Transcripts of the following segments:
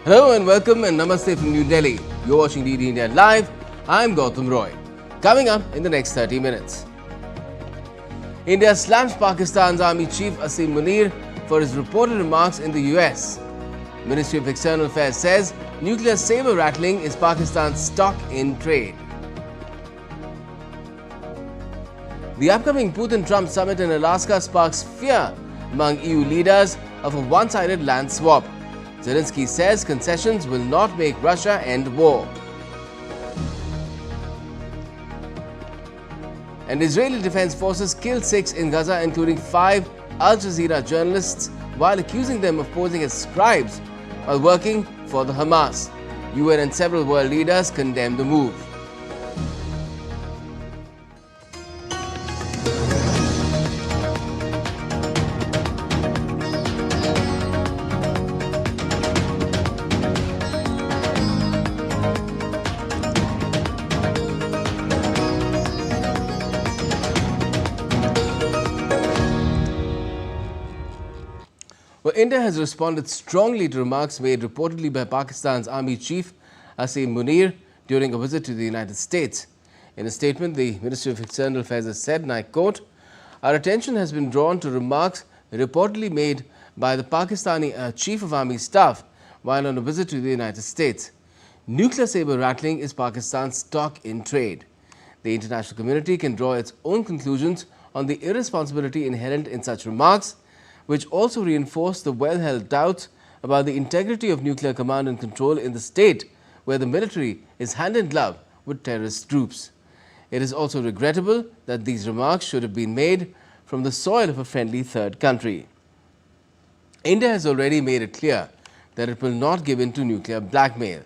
Hello and welcome and namaste from New Delhi. You're watching DD India Live. I'm Gautam Roy. Coming up in the next 30 minutes. India slams Pakistan's Army Chief Asim Munir for his reported remarks in the US. Ministry of External Affairs says nuclear saber rattling is Pakistan's stock in trade. The upcoming Putin-Trump summit in Alaska sparks fear among EU leaders of a one-sided land swap. Zelensky says concessions will not make Russia end war. And Israeli Defense Forces killed 6 in Gaza, including 5 Al Jazeera journalists, while accusing them of posing as scribes while working for the Hamas. UN and several world leaders condemned the move. Well, India has responded strongly to remarks made reportedly by Pakistan's Army Chief Asim Munir during a visit to the United States. In a statement, the Ministry of External Affairs has said, and I quote, "Our attention has been drawn to remarks reportedly made by the Pakistani Chief of Army Staff while on a visit to the United States. Nuclear saber rattling is Pakistan's stock in trade. The international community can draw its own conclusions on the irresponsibility inherent in such remarks, which also reinforce the well-held doubts about the integrity of nuclear command and control in the state where the military is hand in glove with terrorist groups. It is also regrettable that these remarks should have been made from the soil of a friendly third country. India has already made it clear that it will not give in to nuclear blackmail.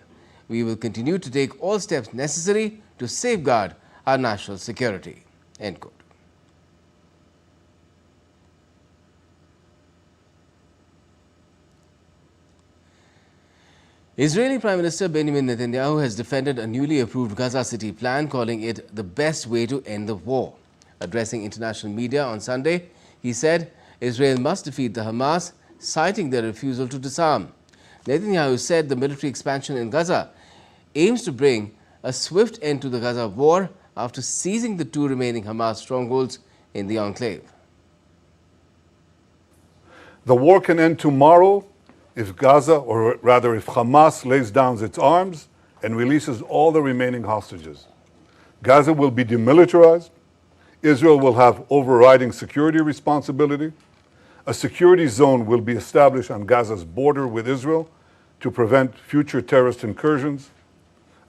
We will continue to take all steps necessary to safeguard our national security." End quote. Israeli Prime Minister Benjamin Netanyahu has defended a newly approved Gaza City plan, calling it the best way to end the war. Addressing international media on Sunday, he said Israel must defeat the Hamas, citing their refusal to disarm. Netanyahu said the military expansion in Gaza aims to bring a swift end to the Gaza war after seizing the 2 remaining Hamas strongholds in the enclave. The war can end tomorrow if Gaza, or rather if Hamas, lays down its arms and releases all the remaining hostages. Gaza will be demilitarized. Israel will have overriding security responsibility. A security zone will be established on Gaza's border with Israel to prevent future terrorist incursions.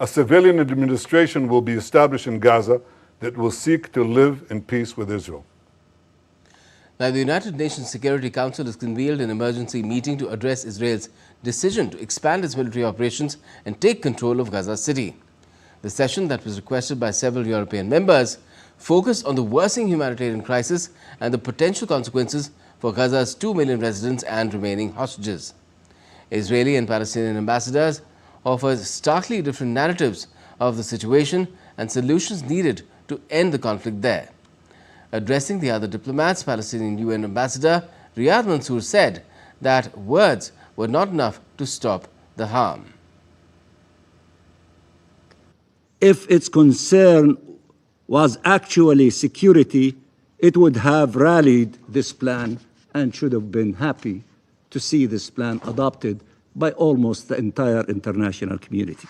A civilian administration will be established in Gaza that will seek to live in peace with Israel. Now, the United Nations Security Council has convened an emergency meeting to address Israel's decision to expand its military operations and take control of Gaza City. The session, that was requested by several European members, focused on the worsening humanitarian crisis and the potential consequences for Gaza's 2 million residents and remaining hostages. Israeli and Palestinian ambassadors offered starkly different narratives of the situation and solutions needed to end the conflict there. Addressing the other diplomats, Palestinian UN Ambassador Riyad Mansour said that words were not enough to stop the harm. If its concern was actually security, it would have rallied this plan and should have been happy to see this plan adopted by almost the entire international community.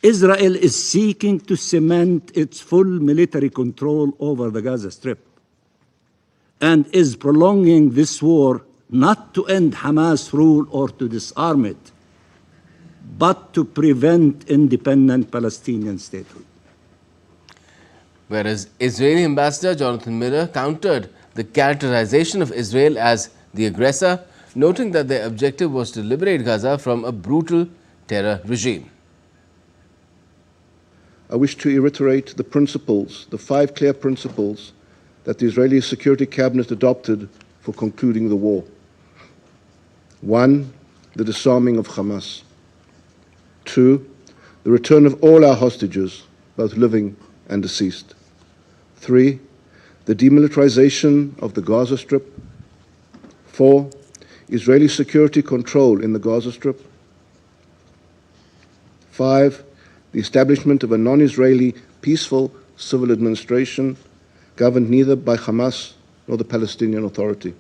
Israel is seeking to cement its full military control over the Gaza Strip and is prolonging this war not to end Hamas rule or to disarm it, but to prevent independent Palestinian statehood. Whereas Israeli Ambassador Jonathan Miller countered the characterization of Israel as the aggressor, noting that their objective was to liberate Gaza from a brutal terror regime. I wish to reiterate the principles, the 5 clear principles that the Israeli Security Cabinet adopted for concluding the war. 1, the disarming of Hamas. 2, the return of all our hostages, both living and deceased. 3, the demilitarization of the Gaza Strip. 4, Israeli security control in the Gaza Strip. 5, the establishment of a non-Israeli peaceful civil administration governed neither by Hamas nor the Palestinian Authority.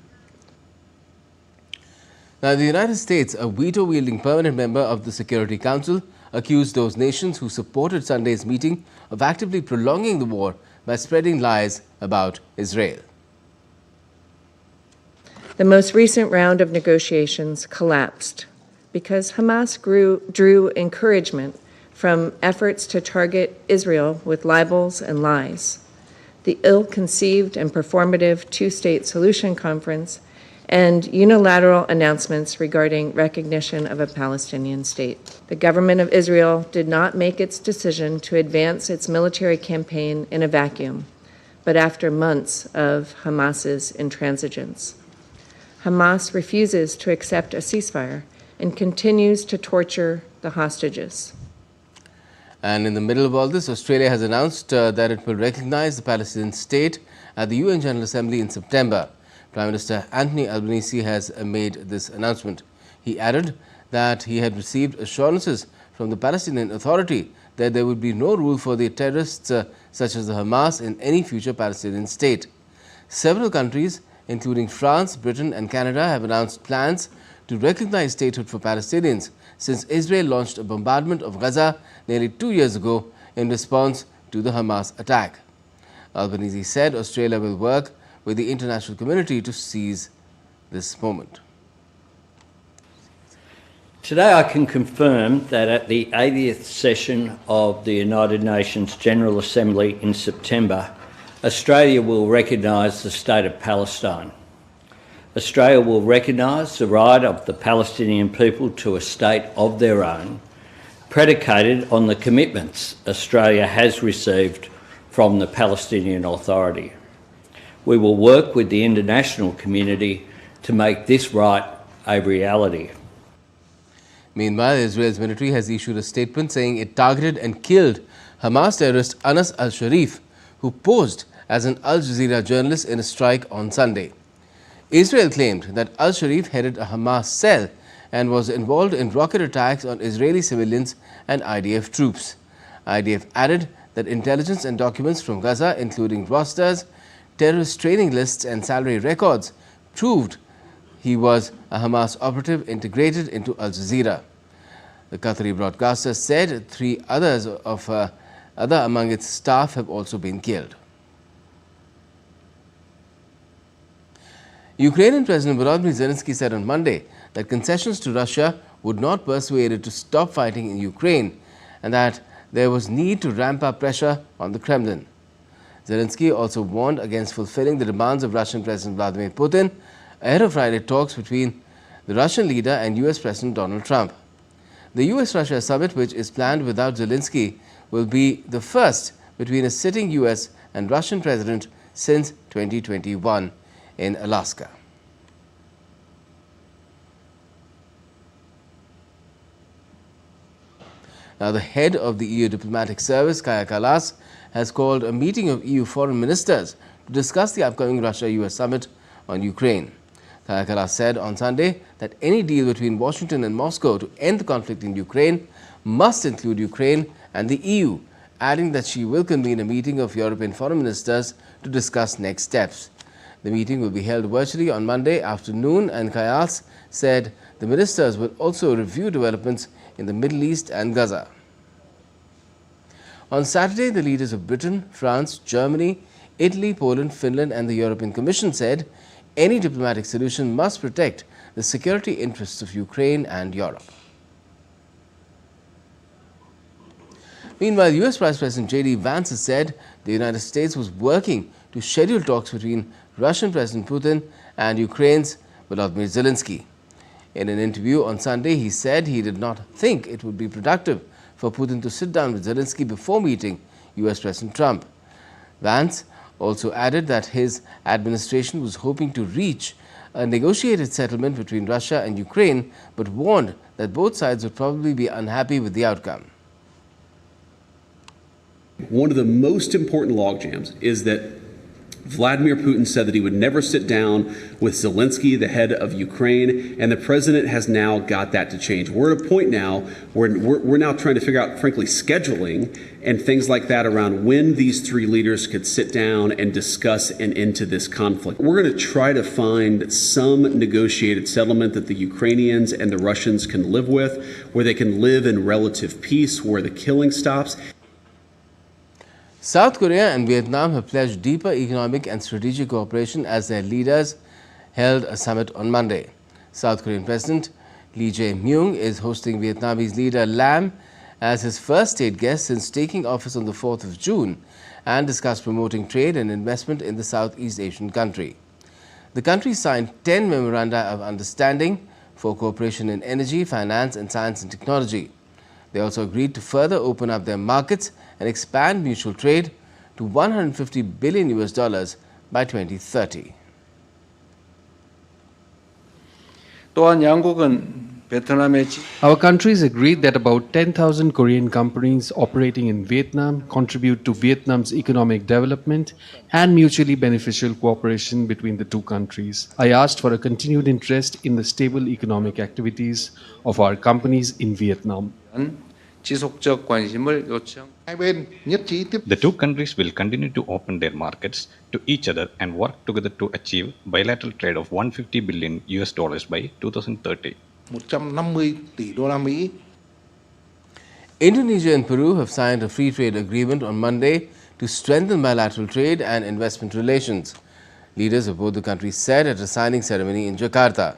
Now, the United States, a veto-wielding permanent member of the Security Council, accused those nations who supported Sunday's meeting of actively prolonging the war by spreading lies about Israel. The most recent round of negotiations collapsed because Hamas drew encouragement from efforts to target Israel with libels and lies. The ill-conceived and performative two-state solution conference and unilateral announcements regarding recognition of a Palestinian state. The government of Israel did not make its decision to advance its military campaign in a vacuum, but after months of Hamas's intransigence. Hamas refuses to accept a ceasefire and continues to torture the hostages. And in the middle of all this, Australia has announced that it will recognize the Palestinian state at the UN General Assembly in September. Prime Minister Anthony Albanese has made this announcement. He added that he had received assurances from the Palestinian Authority that there would be no rule for the terrorists such as the Hamas in any future Palestinian state. Several countries, including France, Britain and Canada, have announced plans to recognize statehood for Palestinians since Israel launched a bombardment of Gaza nearly 2 years ago in response to the Hamas attack. Albanese said Australia will work with the international community to seize this moment. Today I can confirm that at the 80th session of the United Nations General Assembly in September, Australia will recognise the state of Palestine. Australia will recognise the right of the Palestinian people to a state of their own, predicated on the commitments Australia has received from the Palestinian Authority. We will work with the international community to make this right a reality. Meanwhile, Israel's military has issued a statement saying it targeted and killed Hamas terrorist Anas al-Sharif, who posed as an Al Jazeera journalist in a strike on Sunday. Israel claimed that al-Sharif headed a Hamas cell and was involved in rocket attacks on Israeli civilians and IDF troops. IDF added that intelligence and documents from Gaza, including rosters, terrorist training lists and salary records, proved he was a Hamas operative integrated into Al Jazeera. The Qatari broadcaster said 3 others among its staff have also been killed. Ukrainian President Volodymyr Zelensky said on Monday that concessions to Russia would not persuade it to stop fighting in Ukraine and that there was need to ramp up pressure on the Kremlin. Zelensky also warned against fulfilling the demands of Russian President Vladimir Putin ahead of Friday talks between the Russian leader and US President Donald Trump. The US-Russia summit, which is planned without Zelensky, will be the first between a sitting US and Russian president since 2021 in Alaska. Now, the head of the EU diplomatic service, Kaja Kallas, has called a meeting of EU foreign ministers to discuss the upcoming Russia-US summit on Ukraine. Kaja Kallas said on Sunday that any deal between Washington and Moscow to end the conflict in Ukraine must include Ukraine and the EU, adding that she will convene a meeting of European foreign ministers to discuss next steps. The meeting will be held virtually on Monday afternoon, and Kallas said the ministers will also review developments in the Middle East and Gaza. On Saturday, the leaders of Britain, France, Germany, Italy, Poland, Finland and the European Commission said any diplomatic solution must protect the security interests of Ukraine and Europe. Meanwhile, US Vice President J.D. Vance has said the United States was working to schedule talks between Russian President Putin and Ukraine's Volodymyr Zelensky. In an interview on Sunday, he said he did not think it would be productive for Putin to sit down with Zelensky before meeting US President Trump. Vance also added that his administration was hoping to reach a negotiated settlement between Russia and Ukraine, but warned that both sides would probably be unhappy with the outcome. One of the most important logjams is that Vladimir Putin said that he would never sit down with Zelensky, the head of Ukraine, and the president has now got that to change. We're at a point now where we're now trying to figure out, frankly, scheduling and things like that around when these three leaders could sit down and discuss an end to this conflict. We're going to try to find some negotiated settlement that the Ukrainians and the Russians can live with, where they can live in relative peace, where the killing stops. South Korea and Vietnam have pledged deeper economic and strategic cooperation as their leaders held a summit on Monday. South Korean President Lee Jae-myung is hosting Vietnamese leader Lam as his first state guest since taking office on the 4th of June and discussed promoting trade and investment in the Southeast Asian country. The countries signed 10 memoranda of understanding for cooperation in energy, finance and science and technology. They also agreed to further open up their markets and expand mutual trade to $150 billion by 2030. Our countries agreed that about 10,000 Korean companies operating in Vietnam contribute to Vietnam's economic development and mutually beneficial cooperation between the two countries. I asked for a continued interest in the stable economic activities of our companies in Vietnam. The two countries will continue to open their markets to each other and work together to achieve bilateral trade of $150 billion by 2030. Indonesia and Peru have signed a free trade agreement on Monday to strengthen bilateral trade and investment relations. Leaders of both the countries said at a signing ceremony in Jakarta.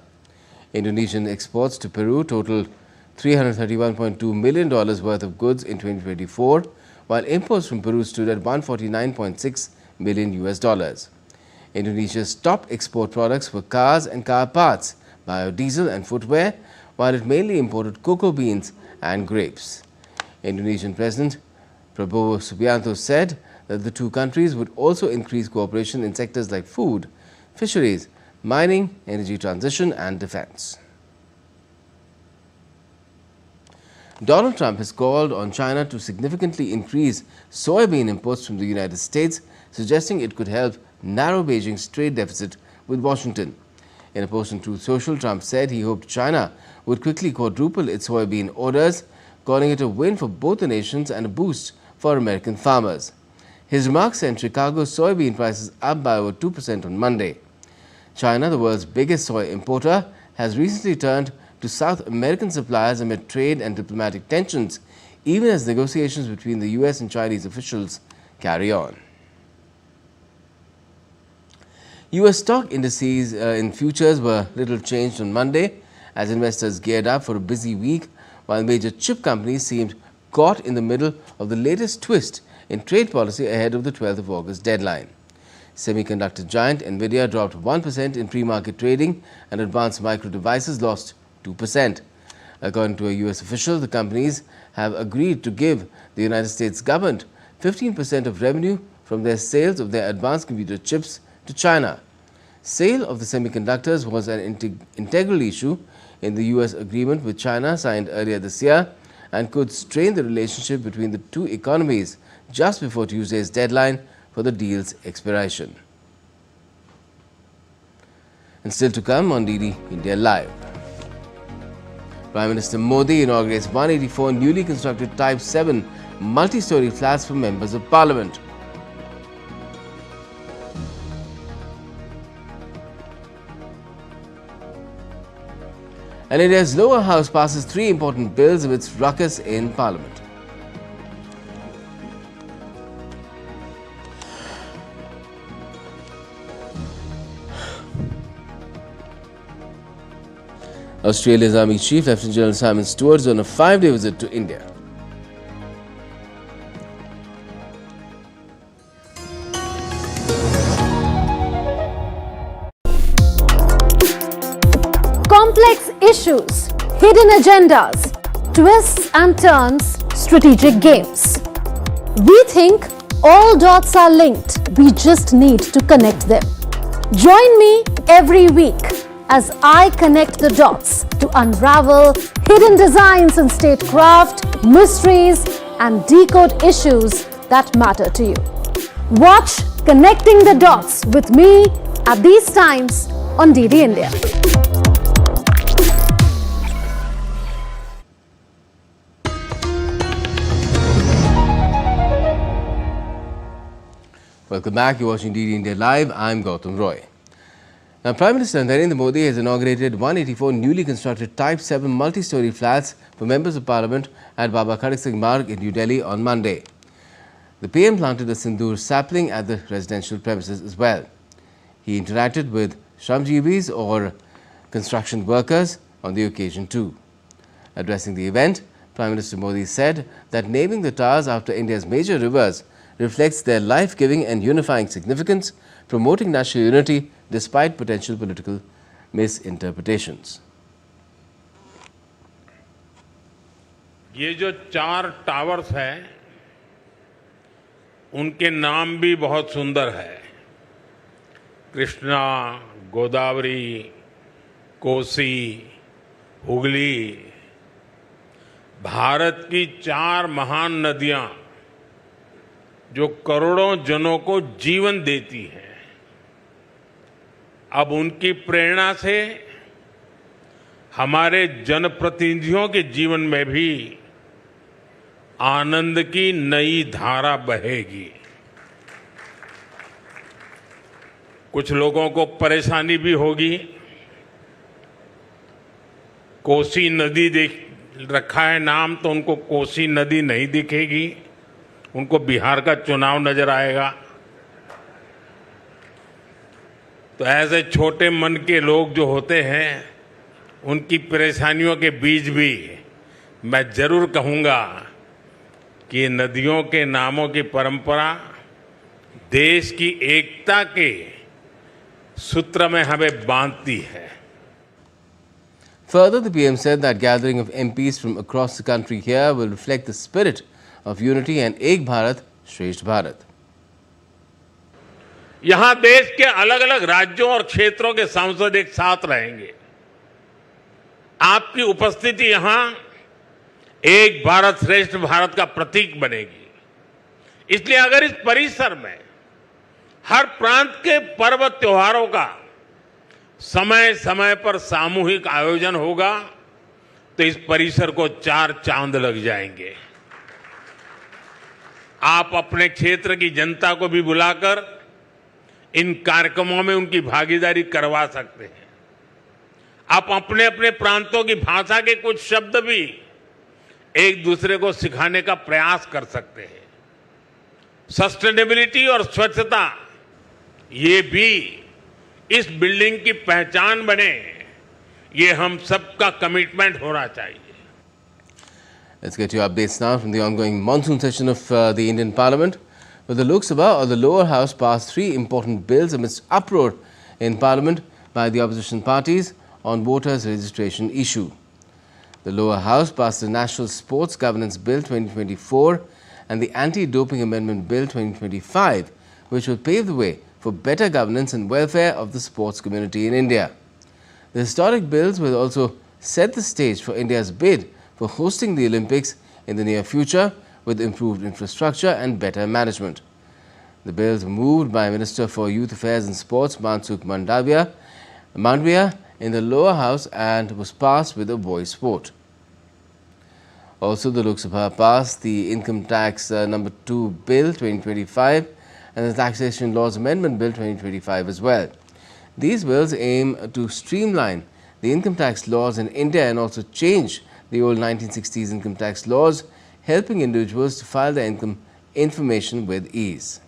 Indonesian exports to Peru totaled $331.2 million worth of goods in 2024, while imports from Peru stood at $149.6 million. Indonesia's top export products were cars and car parts, biodiesel and footwear, while it mainly imported cocoa beans and grapes. Indonesian President Prabowo Subianto said that the two countries would also increase cooperation in sectors like food, fisheries, mining, energy transition and defense. Donald Trump has called on China to significantly increase soybean imports from the United States, suggesting it could help narrow Beijing's trade deficit with Washington. In a post on Truth Social, Trump said he hoped China would quickly quadruple its soybean orders, calling it a win for both the nations and a boost for American farmers. His remarks sent Chicago's soybean prices up by over 2% on Monday. China, the world's biggest soy importer, has recently turned to South American suppliers amid trade and diplomatic tensions, even as negotiations between the US and Chinese officials carry on. US stock indices in futures were little changed on Monday as investors geared up for a busy week, while major chip companies seemed caught in the middle of the latest twist in trade policy ahead of the 12th of August deadline. Semiconductor giant Nvidia dropped 1% in pre-market trading and Advanced Micro Devices lost 2%. According to a US official, the companies have agreed to give the United States government 15% of revenue from their sales of their advanced computer chips to China. Sale of the semiconductors was an integral issue in the US agreement with China signed earlier this year and could strain the relationship between the two economies just before Tuesday's deadline for the deal's expiration. And still to come on DD India Live. Prime Minister Modi inaugurates 184 newly constructed Type 7 multi-story flats for members of Parliament. And India's lower house passes 3 important bills amidst ruckus in Parliament. Australia's Army Chief Lieutenant General Simon Stewart is on a 5-day visit to India. Complex issues, hidden agendas, twists and turns, strategic games. We think all dots are linked. We just need to connect them. Join me every week as I connect the dots to unravel hidden designs in statecraft, mysteries, and decode issues that matter to you. Watch Connecting the Dots with me at these times on DD India. Welcome back. You're watching DD India Live. I'm Gautam Roy. Now, Prime Minister Narendra Modi has inaugurated 184 newly constructed Type 7 multi-story flats for members of Parliament at Baba Khadak Singh Marg in New Delhi on Monday. The PM planted a sindoor sapling at the residential premises as well. He interacted with Shramjeevis or construction workers on the occasion too. Addressing the event, Prime Minister Modi said that naming the towers after India's major rivers reflects their life-giving and unifying significance, promoting national unity despite potential political misinterpretations. ये जो 4 towers हैं, उनके नाम भी बहुत सुंदर है। कृष्णा, गोदावरी, कोसी, हुगली, भारत की 4 महान नदियां जो करोड़ों जनों को जीवन देती हैं, अब उनकी प्रेरणा से हमारे जनप्रतिनिधियों के जीवन में भी आनंद की नई धारा बहेगी। कुछ लोगों को परेशानी भी होगी। कोसी नदी देख रखा है नाम, तो उनको कोसी नदी नहीं दिखेगी, उनको बिहार का चुनाव नजर आएगा। तो ऐसे छोटे मन के लोग जो होते हैं, उनकी परेशानियों के बीच भी मैं जरूर कहूंगा कि नदियों के नामों की परंपरा देश की एकता के सूत्र में हमें बांधती है। Further, the PM said that gathering of MPs from across the country here will reflect the spirit of unity and Ek Bharat, Shresth Bharat. यहां देश के अलग अलग राज्यों और क्षेत्रों के सांसद एक साथ रहेंगे। आपकी उपस्थिति यहां एक भारत श्रेष्ठ भारत का प्रतीक बनेगी। इसलिए अगर इस परिसर में हर प्रांत के पर्व त्योहारों का समय समय पर सामूहिक आयोजन होगा, तो इस परिसर को 4 चांद लग जाएंगे। आप अपने क्षेत्र की जनता को भी बुलाकर इन कार्यक्रमों में उनकी भागीदारी करवा सकते हैं। आप अपने अपने प्रांतों की भाषा के कुछ शब्द भी एक दूसरे को सिखाने का प्रयास कर सकते हैं। सस्टेनेबिलिटी और स्वच्छता, ये भी इस बिल्डिंग की पहचान बने, ये हम सबका कमिटमेंट होना चाहिए। Let's get your updates now from the ongoing monsoon session of the Indian Parliament. Well, the Lok Sabha or the lower house passed 3 important bills amidst uproar in Parliament by the opposition parties on voters' registration issue. The lower house passed the National Sports Governance Bill 2024 and the Anti-Doping Amendment Bill 2025, which will pave the way for better governance and welfare of the sports community in India. The historic bills will also set the stage for India's bid for hosting the Olympics in the near future with improved infrastructure and better management. The bills were moved by Minister for Youth Affairs and Sports Mansukh Mandavia in the lower house and was passed with a voice vote. Also, the Lok Sabha passed the Income Tax number 2 Bill 2025 and the Taxation Laws Amendment Bill 2025 as well. These bills aim to streamline the income tax laws in India and also change the old 1960s income tax laws, helping individuals to file their income information with ease.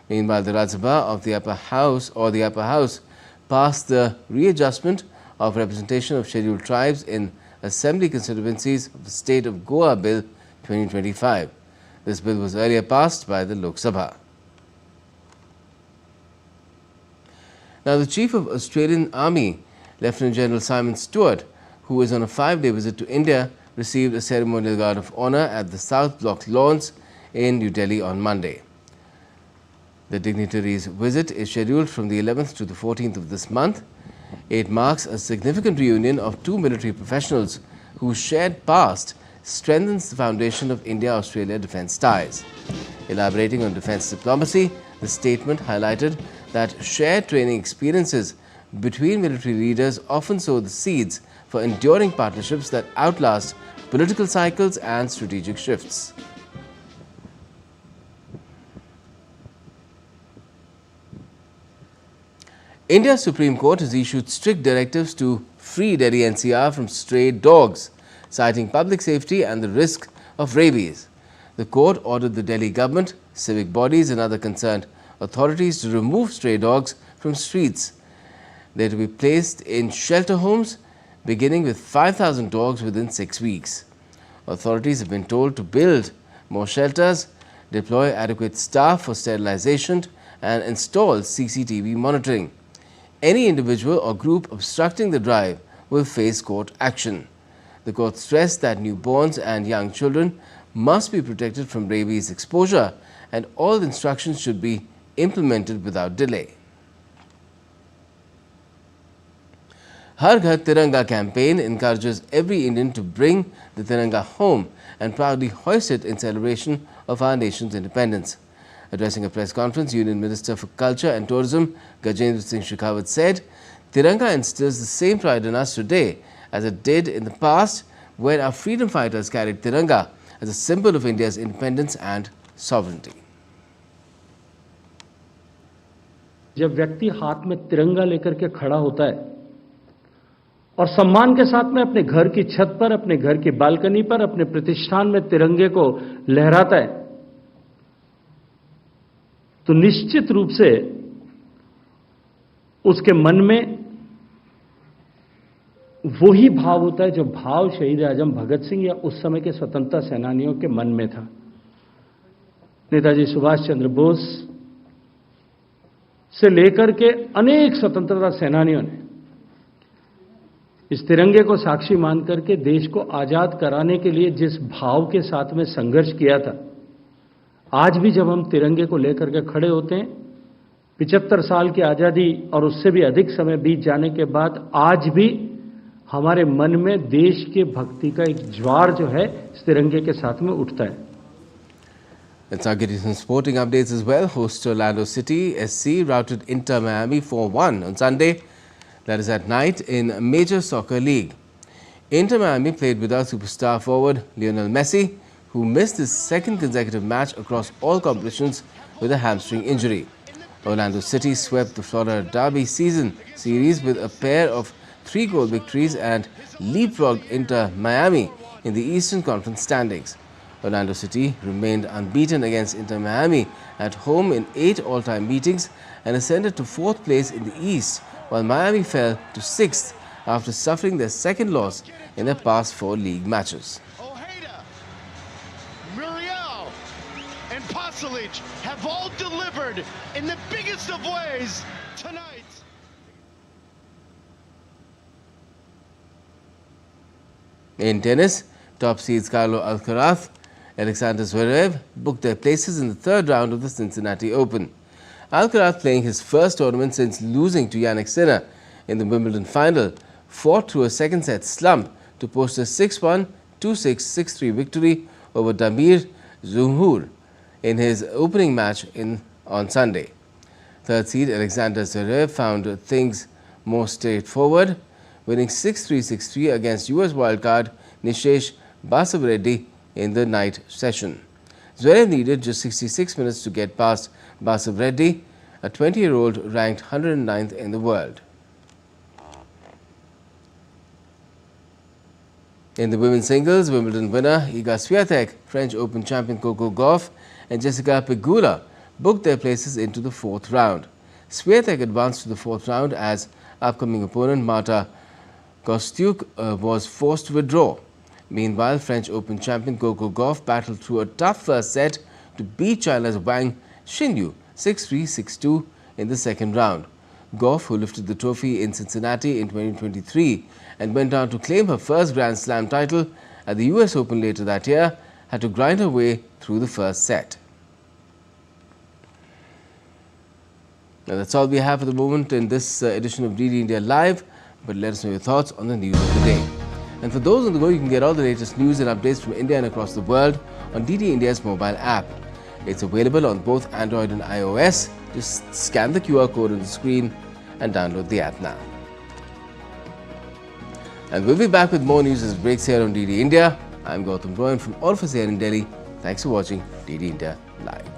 Meanwhile, the Rajya Sabha of the Upper House passed the readjustment of representation of scheduled tribes in assembly constituencies of the state of Goa Bill 2025. This bill was earlier passed by the Lok Sabha. Now, the Chief of Australian Army, Lieutenant General Simon Stewart, who is on a 5-day visit to India, received a ceremonial guard of honor at the South Block Lawns in New Delhi on Monday. The dignitary's visit is scheduled from the 11th to the 14th of this month. It marks a significant reunion of 2 military professionals whose shared past strengthens the foundation of India-Australia defence ties. Elaborating on defense diplomacy, the statement highlighted that shared training experiences between military leaders often sow the seeds for enduring partnerships that outlast political cycles and strategic shifts. India's Supreme Court has issued strict directives to free Delhi NCR from stray dogs, citing public safety and the risk of rabies. The court ordered the Delhi government, civic bodies and other concerned authorities to remove stray dogs from streets. They are to be placed in shelter homes, beginning with 5,000 dogs within 6 weeks. Authorities have been told to build more shelters, deploy adequate staff for sterilization and install CCTV monitoring. Any individual or group obstructing the drive will face court action. The court stressed that newborns and young children must be protected from rabies exposure and all instructions should be implemented without delay. Har Ghar Tiranga campaign encourages every Indian to bring the Tiranga home and proudly hoist it in celebration of our nation's independence. Addressing a press conference, Union Minister for Culture and Tourism Gajendra Singh Shekhawat said, Tiranga instills the same pride in us today as it did in the past when our freedom fighters carried Tiranga as a symbol of India's independence and sovereignty. जब व्यक्ति हाथ में तिरंगा लेकर के खड़ा होता है और सम्मान के साथ में अपने घर की छत पर, अपने घर की बालकनी पर, अपने प्रतिष्ठान में तिरंगे को लहराता है, तो निश्चित रूप से उसके मन में वही भाव होता है जो भाव शहीद आजम भगत सिंह या उस समय के स्वतंत्रता सेनानियों के मन में था। नेताजी सुभाष चंद्र बोस से लेकर के अनेक स्वतंत्रता सेनानियों ने इस तिरंगे को साक्षी मान करके देश को आजाद कराने के लिए जिस भाव के साथ में संघर्ष किया था, आज भी जब हम तिरंगे को लेकर के खड़े होते हैं, 75 साल की आजादी और उससे भी अधिक समय बीत जाने के बाद आज भी हमारे मन में देश के भक्ति का एक ज्वार जो है इस तिरंगे के साथ में उठता है। Let's now get you some sporting updates as well. Host Orlando City SC routed Inter Miami 4-1 on Sunday. That is at night in Major Soccer League. Inter Miami played without superstar forward Lionel Messi, who missed his second consecutive match across all competitions with a hamstring injury. Orlando City swept the Florida Derby season series with a pair of 3-goal victories and leapfrogged Inter Miami in the Eastern Conference standings. Orlando City remained unbeaten against Inter Miami at home in 8 all-time meetings and ascended to 4th place in the East, while Miami fell to 6th after suffering their second loss in their past 4 league matches. Ojeda, Muriel, and Pasalic have all delivered in the biggest of ways tonight. In tennis, top seeds Carlo Alcaraz, Alexander Zverev booked their places in the 3rd round of the Cincinnati Open. Alcaraz, playing his first tournament since losing to Jannik Sinner in the Wimbledon final, fought through a second-set slump to post a 6-1, 2-6, 6-3 victory over Damir Zumhur in his opening match on Sunday. 3rd seed Alexander Zverev found things more straightforward, winning 6-3, 6-3 against US wildcard Nishesh Basavreddy in the night session. Zverev needed just 66 minutes to get past Basavreddy, a 20-year-old ranked 109th in the world. In the women's singles, Wimbledon winner Iga Swiatek, French Open champion Coco Gauff and Jessica Pegula booked their places into the 4th round. Swiatek advanced to the 4th round as upcoming opponent Marta Kostyuk was forced to withdraw. Meanwhile, French Open champion Coco Gauff battled through a tough first set to beat China's Wang Xinyu 6-3, 6-2 in the 2nd round. Gauff, who lifted the trophy in Cincinnati in 2023 and went on to claim her first Grand Slam title at the US Open later that year, had to grind her way through the first set. Now that's all we have for the moment in this edition of DD India Live, but let us know your thoughts on the news of the day. And for those on the go, you can get all the latest news and updates from India and across the world on DD India's mobile app. It's available on both Android and iOS. Just scan the QR code on the screen and download the app now. And we'll be back with more news as it breaks here on DD India. I'm Gautam Roy, and from all of us here in Delhi, thanks for watching DD India Live.